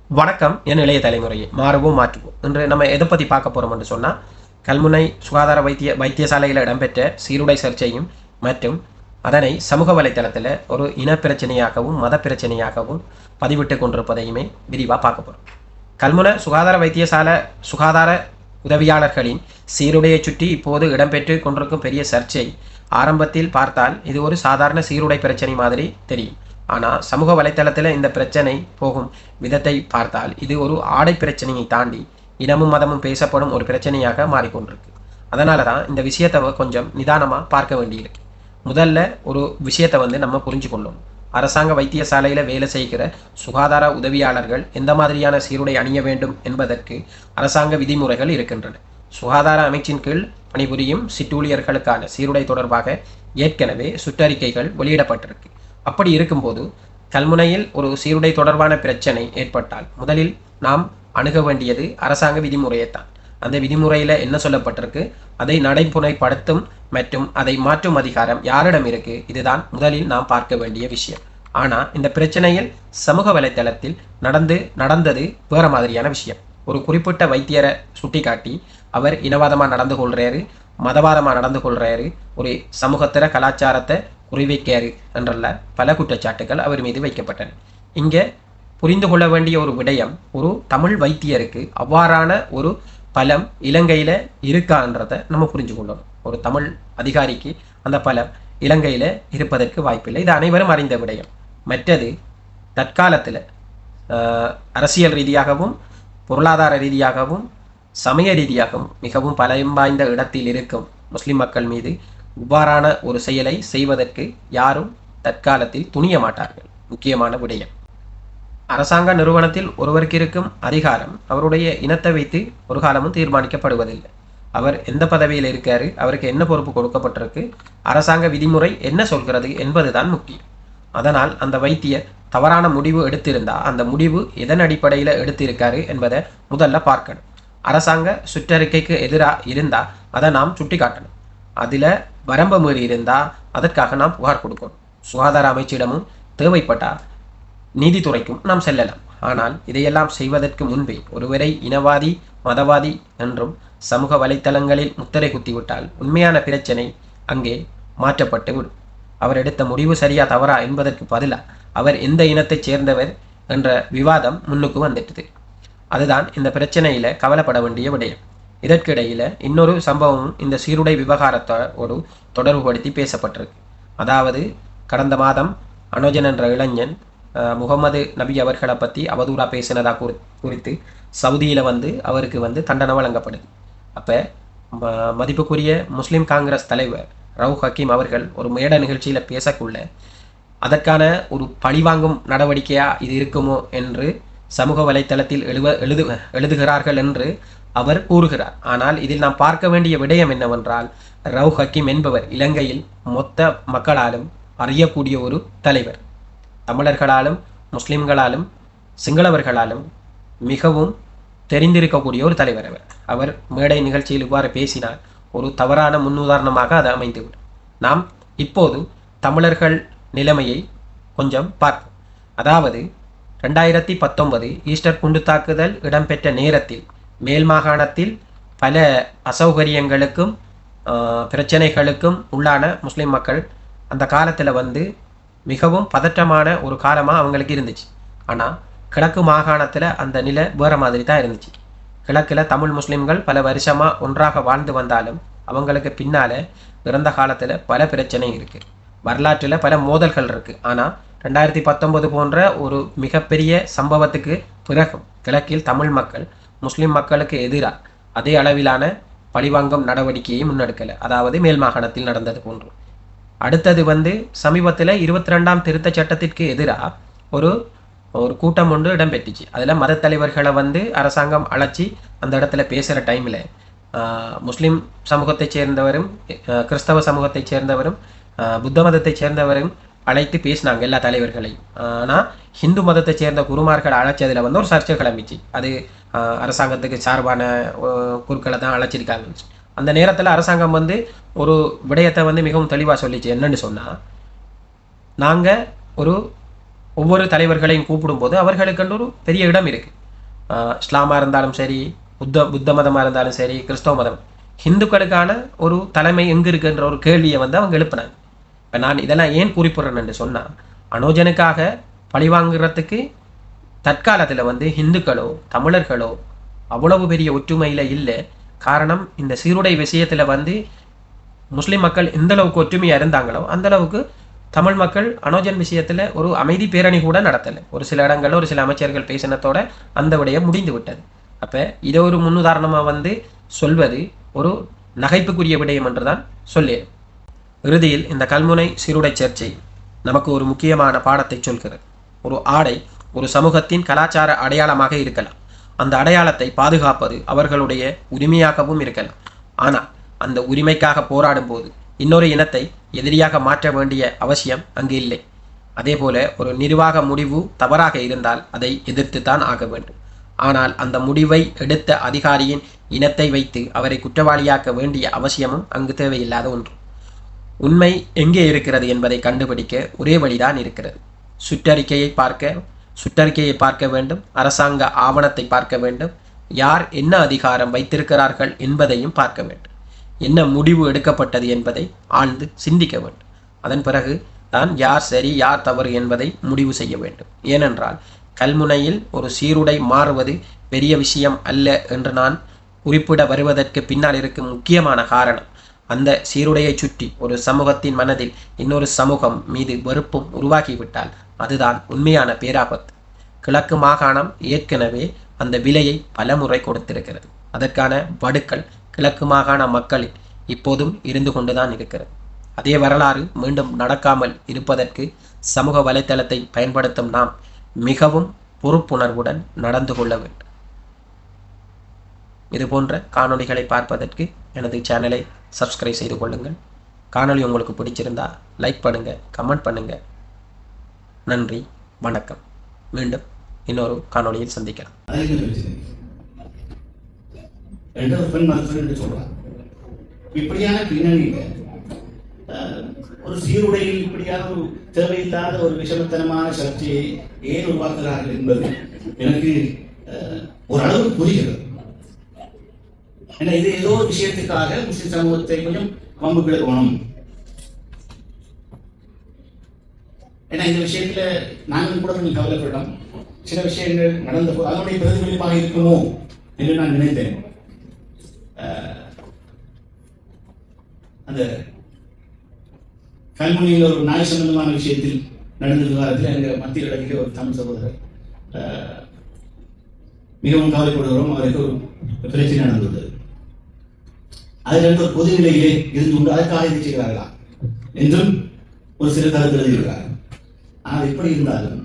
வணக்கம் என் இளைய தலைமுறையை மாறுவோம் மாற்றுவோம். இன்று நம்ம எதை பற்றி பார்க்க போகிறோம் என்று சொன்னால், கல்முனை சுகாதார வைத்தியசாலையில் இடம்பெற்ற சீருடை சர்ச்சையும் மற்றும் அதனை சமூக வலைத்தளத்தில் ஒரு இன பிரச்சனையாகவும் மத பிரச்சனையாகவும் பதிவிட்டு கொண்டிருப்பதையுமே விரிவாக பார்க்க போகிறோம். கல்முனை சுகாதார உதவியாளர்களின் சீருடையை சுற்றி இப்போது இடம்பெற்று கொண்டிருக்கும் பெரிய சர்ச்சை ஆரம்பத்தில் பார்த்தால் இது ஒரு சாதாரண சீருடை பிரச்சனை மாதிரி தெரியும். ஆனால் சமூக வலைத்தளத்தில் இந்த பிரச்சனை போகும் விதத்தை பார்த்தால் இது ஒரு ஆடை பிரச்சனையை தாண்டி இனமும் மதமும் பேசப்படும் ஒரு பிரச்சனையாக மாறிக்கொண்டிருக்கு. அதனால தான் இந்த விஷயத்தை கொஞ்சம் நிதானமாக பார்க்க வேண்டியிருக்கு. முதல்ல ஒரு விஷயத்தை நம்ம புரிஞ்சு கொள்ளணும். அரசாங்க வைத்தியசாலையில் வேலை செய்கிற சுகாதார உதவியாளர்கள் எந்த மாதிரியான சீருடை அணிய வேண்டும் என்பதற்கு அரசாங்க விதிமுறைகள் இருக்கின்றன. சுகாதார அமைச்சின் கீழ் பணிபுரியும் சிற்றூழியர்களுக்கான சீருடை தொடர்பாக ஏற்கனவே சுற்றறிக்கைகள் வெளியிடப்பட்டிருக்கு. அப்படி இருக்கும்போது கல்முனையில் ஒரு சீருடை தொடர்பான பிரச்சனை ஏற்பட்டால் முதலில் நாம் அணுக வேண்டியது அரசாங்க விதிமுறையைத்தான். அந்த விதிமுறையில் என்ன சொல்லப்பட்டிருக்கு, அதை நடைமுறைப்படுத்தும் மற்றும் அதை மாற்றும் அதிகாரம் யாரிடம் இருக்கு, இதுதான் முதலில் நாம் பார்க்க வேண்டிய விஷயம். ஆனால் இந்த பிரச்சனையில் சமூக வலைத்தளத்தில் நடந்தது வேற மாதிரியான விஷயம். ஒரு குறிப்பிட்ட வைத்தியரை சுட்டி காட்டி அவர் இனவாதமாக நடந்து கொள்றாரு, மதவாதமாக நடந்து கொள்றாரு, ஒரு சமூகத்திர கலாச்சாரத்தை குறிவைக்காரு என்றல்ல பல குற்றச்சாட்டுகள் அவர் மீது வைக்கப்பட்டன. இங்கே புரிந்து கொள்ள வேண்டிய ஒரு விடயம், ஒரு தமிழ் வைத்தியருக்கு அவ்வாறான ஒரு பலம் இலங்கையில் இருக்கான்றதை நம்ம புரிஞ்சு கொள்ளணும். ஒரு தமிழ் அதிகாரிக்கு அந்த பலம் இலங்கையில் இருப்பதற்கு வாய்ப்பில்லை. இது அனைவரும் அறிந்த விடயம். மற்றது தற்காலத்தில் அரசியல் ரீதியாகவும் பொருளாதார ரீதியாகவும் சமய ரீதியாகவும் மிகவும் பலம் வாய்ந்த இடத்தில் இருக்கும் முஸ்லிம் மக்கள் மீது இவ்வாறான ஒரு செயலை செய்வதற்கு யாரும் தற்காலத்தில் துணிய மாட்டார்கள். முக்கியமான விடயம், அரசாங்க நிறுவனத்தில் ஒருவருக்கு இருக்கும் அதிகாரம் அவருடைய இனத்தை வைத்து ஒரு காலமும் தீர்மானிக்கப்படுவதில்லை. அவர் எந்த பதவியில் இருக்காரு, அவருக்கு என்ன பொறுப்பு கொடுக்கப்பட்டிருக்கு, அரசாங்க விதிமுறை என்ன சொல்கிறது என்பதுதான் முக்கியம். அதனால் அந்த வைத்தியர் தவறான முடிவு எடுத்திருந்தா அந்த முடிவு எதன் அடிப்படையில் எடுத்திருக்காரு என்பதை முதல்ல பார்க்கணும். அரசாங்க சுற்றறிக்கைக்கு எதிராக இருந்தால் அதை நாம் சுட்டி காட்டணும். அதில் வரம்பு மீறி இருந்தால் அதற்காக நாம் புகார் கொடுக்கணும். சுகாதார அமைச்சிடமும் தேவைப்பட்டால் நீதித்துறைக்கும் நாம் செல்லலாம். ஆனால் இதையெல்லாம் செய்வதற்கு முன்பே ஒருவரை இனவாதி மதவாதி என்றும் சமூக வலைத்தளங்களில் முத்திரை குத்திவிட்டால் உண்மையான பிரச்சனை அங்கே மாற்றப்பட்டு விடும். அவர் எடுத்த முடிவு சரியா தவறா என்பதற்கு பதிலாக அவர் எந்த இனத்தைச் சேர்ந்தவர் என்ற விவாதம் முன்னுக்கு வந்துட்டுது. அதுதான் இந்த பிரச்சனையில் கவலைப்பட வேண்டிய விடயம். இதற்கிடையில் இன்னொரு சம்பவம் இந்த சீருடை விவகாரத்தோடு தொடர்புபடுத்தி பேசப்பட்டிருக்கு. அதாவது கடந்த மாதம் அனோஜன் என்ற இளைஞன் முகமது நபி அவர்களை பற்றி அவதூறா பேசினதா குறித்து சவுதியில் அவருக்கு தண்டனை வழங்கப்படுது. அப்போ மதிப்புக்குரிய முஸ்லீம் காங்கிரஸ் தலைவர் ரவுஃப் ஹக்கீம் அவர்கள் ஒரு மேட நிகழ்ச்சியில் பேசக்குள்ள அதற்கான ஒரு பழிவாங்கும் நடவடிக்கையாக இது இருக்குமோ என்று சமூக வலைத்தளத்தில் எழுதுகிறார்கள் என்று அவர் கூறுகிறார். ஆனால் இதில் நாம் பார்க்க வேண்டிய விடயம் என்னவென்றால், ரவுஃப் ஹக்கீம் என்பவர் இலங்கையில் மொத்த மக்களாலும் அறியக்கூடிய ஒரு தலைவர். தமிழர்களாலும் முஸ்லிம்களாலும் சிங்களவர்களாலும் மிகவும் தெரிந்திருக்கக்கூடிய ஒரு தலைவர் அவர் மேடை நிகழ்ச்சியில் இவ்வாறு பேசினால் ஒரு தவறான முன்னுதாரணமாக அது அமைந்துவிடும். நாம் இப்போது தமிழர்கள் நிலைமையை கொஞ்சம் பார்ப்போம். அதாவது 2019 ஈஸ்டர் குண்டு தாக்குதல் இடம்பெற்ற நேரத்தில் மேல் மாகாணத்தில் பல அசௌகரியங்களுக்கும் பிரச்சனைகளுக்கும் உள்ளான முஸ்லிம் மக்கள் அந்த காலத்தில் மிகவும் பதற்றமான ஒரு காலமாக அவங்களுக்கு இருந்துச்சு. ஆனால் கிழக்கு மாகாணத்தில் அந்த நிலை வேறு மாதிரி தான் இருந்துச்சு. கிழக்கில் தமிழ் முஸ்லிம்கள் பல வருஷமாக ஒன்றாக வாழ்ந்து வந்தாலும் அவங்களுக்கு பின்னால் இறந்த காலத்தில் பல பிரச்சனை இருக்குது, வரலாற்றில் பல மோதல்கள் இருக்குது. ஆனால் 2019 போன்ற ஒரு மிகப்பெரிய சம்பவத்துக்கு பிறகும் கிழக்கில் தமிழ் மக்கள் முஸ்லிம் மக்களுக்கு எதிராக அதே அளவிலான பழிவாங்கும் நடவடிக்கையை முன்னெடுக்கலை. அதாவது மேல் மாகாணத்தில் நடந்தது போன்று. அடுத்தது சமீபத்தில் 22ஆம் திருத்த சட்டத்திற்கு எதிராக ஒரு கூட்டம் ஒன்று இடம்பெற்றுச்சு. அதில் மத தலைவர்களை அரசாங்கம் அழைச்சி அந்த இடத்துல பேசுகிற டைமில் முஸ்லிம் சமூகத்தைச் சேர்ந்தவரும் கிறிஸ்தவ சமூகத்தைச் சேர்ந்தவரும் புத்த மதத்தைச் சேர்ந்தவரும் அழைத்து பேசினாங்க எல்லா தலைவர்களையும். ஆனால் ஹிந்து மதத்தை சேர்ந்த குருமார்கள் அழைச்சதில் ஒரு சர்ச்சை கிளம்பிச்சு. அது அரசாங்கத்துக்கு சார்பான குருக்களை தான் அழைச்சிருக்காங்க. அந்த நேரத்தில் அரசாங்கம் ஒரு விடயத்தை மிகவும் தெளிவாக சொல்லிச்சு. என்னன்னு சொன்னால், நாங்கள் ஒவ்வொரு தலைவர்களையும் கூப்பிடும்போது அவர்களுக்கு ஒரு பெரிய இடம் இருக்குது. இஸ்லாமாக இருந்தாலும் சரி, புத்த மதமாக இருந்தாலும் சரி, கிறிஸ்தவ மதம், ஹிந்துக்களுக்கான ஒரு தலைமை எங்கே இருக்குன்ற ஒரு கேள்வியை வந்து அவங்க எழுப்பினாங்க. இப்போ நான் இதெல்லாம் ஏன் குறிப்பிட்றேன்னு என்று சொன்னால், அனோஜனுக்காக பழிவாங்குறதுக்கு தற்காலத்தில் வந்து ஹிந்துக்களோ தமிழர்களோ அவ்வளவு பெரிய ஒற்றுமையில் இல்லை. காரணம், இந்த சீருடை விஷயத்தில் வந்து முஸ்லீம் மக்கள் எந்த அளவுக்கு ஒற்றுமையாக இருந்தாங்களோ அந்த அளவுக்கு தமிழ் மக்கள் அனோஜன் விஷயத்தில் ஒரு அமைதி பேரணி கூட நடத்தலை. ஒரு சில இடங்களில் ஒரு சில அமைச்சர்கள் பேசினத்தோட அந்த விடயம் முடிந்து விட்டது. அப்போ இதை ஒரு முன்னுதாரணமாக வந்து சொல்வது ஒரு நகைப்புக்குரிய விடயம் என்றுதான் சொல்லேன். இறுதியில் இந்த கல்முனை சீருடை சர்ச்சை நமக்கு ஒரு முக்கியமான பாடத்தை சொல்கிறது. ஒரு ஆடை ஒரு சமூகத்தின் கலாச்சார அடையாளமாக இருக்கலாம். அந்த அடையாளத்தை பாதுகாப்பது அவர்களுடைய உரிமையாகவும் இருக்கலாம். ஆனால் அந்த உரிமைக்காக போராடும் போது இன்னொரு இனத்தை எதிரியாக மாற்ற வேண்டிய அவசியம் அங்கு இல்லை. அதே போல ஒரு நிர்வாக முடிவு தவறாக இருந்தால் அதை எதிர்த்துத்தான் ஆக வேண்டும். ஆனால் அந்த முடிவை எடுத்த அதிகாரியின் இனத்தை வைத்து அவரை குற்றவாளியாக்க வேண்டிய அவசியமும் அங்கு தேவையில்லாத ஒன்று. உண்மை எங்கே இருக்கிறது என்பதை கண்டுபிடிக்க ஒரே வழிதான் இருக்கிறது. சுற்றறிக்கையை பார்க்க வேண்டும், அரசாங்க ஆவணத்தை பார்க்க வேண்டும், யார் என்ன அதிகாரம் வைத்திருக்கிறார்கள் என்பதையும் பார்க்க வேண்டும், என்ன முடிவு எடுக்கப்பட்டது என்பதை ஆழ்ந்து சிந்திக்க வேண்டும். அதன் பிறகு தான் யார் சரி யார் தவறு என்பதை முடிவு செய்ய வேண்டும். ஏனென்றால் கல்முனையில் ஒரு சீருடை மாறுவது பெரிய விஷயம் அல்ல என்று நான் குறிப்பிட வருவதற்கு பின்னால் இருக்கும் முக்கியமான காரணம், அந்த சீருடையை சுற்றி ஒரு சமூகத்தின் மனதில் இன்னொரு சமூகம் மீது வெறுப்பும் உருவாகிவிட்டால் அதுதான் உண்மையான பேராபத்து. கிழக்கு மாகாணம் ஏற்கனவே அந்த விலையை பலமுறை கொடுத்திருக்கிறது. அதற்கான வடுக்கள் கிழக்கு மாகாண மக்களில் இப்போதும் இருந்து கொண்டுதான் இருக்கிறது. அதே வரலாறு மீண்டும் நடக்காமல் இருப்பதற்கு சமூக வலைத்தளத்தை பயன்படுத்தும் நாம் மிகவும் பொறுப்புணர்வுடன் நடந்து கொள்ள வேண்டும். இது போன்ற காணொளிகளை பார்ப்பதற்கு எனது சேனலை சப்ஸ்கிரைப் செய்து கொள்ளுங்கள். காணொளி உங்களுக்கு பிடிச்சிருந்தா லைக் பண்ணுங்க, கமெண்ட் பண்ணுங்க. நன்றி, வணக்கம். மீண்டும் இன்னொரு காணொளியில் சந்திக்கலாம். இப்படியான பின்னணியில ஒரு சீருடையில் இப்படியான ஒரு தேவையில்லாத ஒரு விஷமத்தனமான சர்ச்சையை ஏன் உருவாக்குகிறார்கள் என்பது எனக்கு ஓரளவு புரிகிறது. ஏன்னா இது ஏதோ ஒரு விஷயத்துக்காக முஸ்லிம் சமூகத்தை கொஞ்சம் வம்பு கிழக்கணும். ஏன்னா இந்த விஷயத்துல நாங்கள் கூட கொஞ்சம் கவலைப்பட்டோம். சில விஷயங்கள் நடந்த போது அதனுடைய பிரதிபலிப்பாக இருக்குமோ என்று நான் நினைத்தேன். அந்த கல்முனையில் ஒரு நாய் சம்பந்தமான விஷயத்தில் நடந்த விவகாரத்தில் எங்கள் மத்திய கிழக்கிலே ஒரு தமிழ் சகோதரர் மிகவும் கவலைப்படுகிறோம். அவருக்கு ஒரு பிரச்சனை நடந்தது. அதிலிருந்து ஒரு பொது நிலையிலே இருந்து கொண்டு அதற்காக இதை செய்கிறார்களா என்றும் ஒரு சில கருத்து எழுதியிருக்கிறார்கள். ஆனால் எப்படி இருந்தாலும்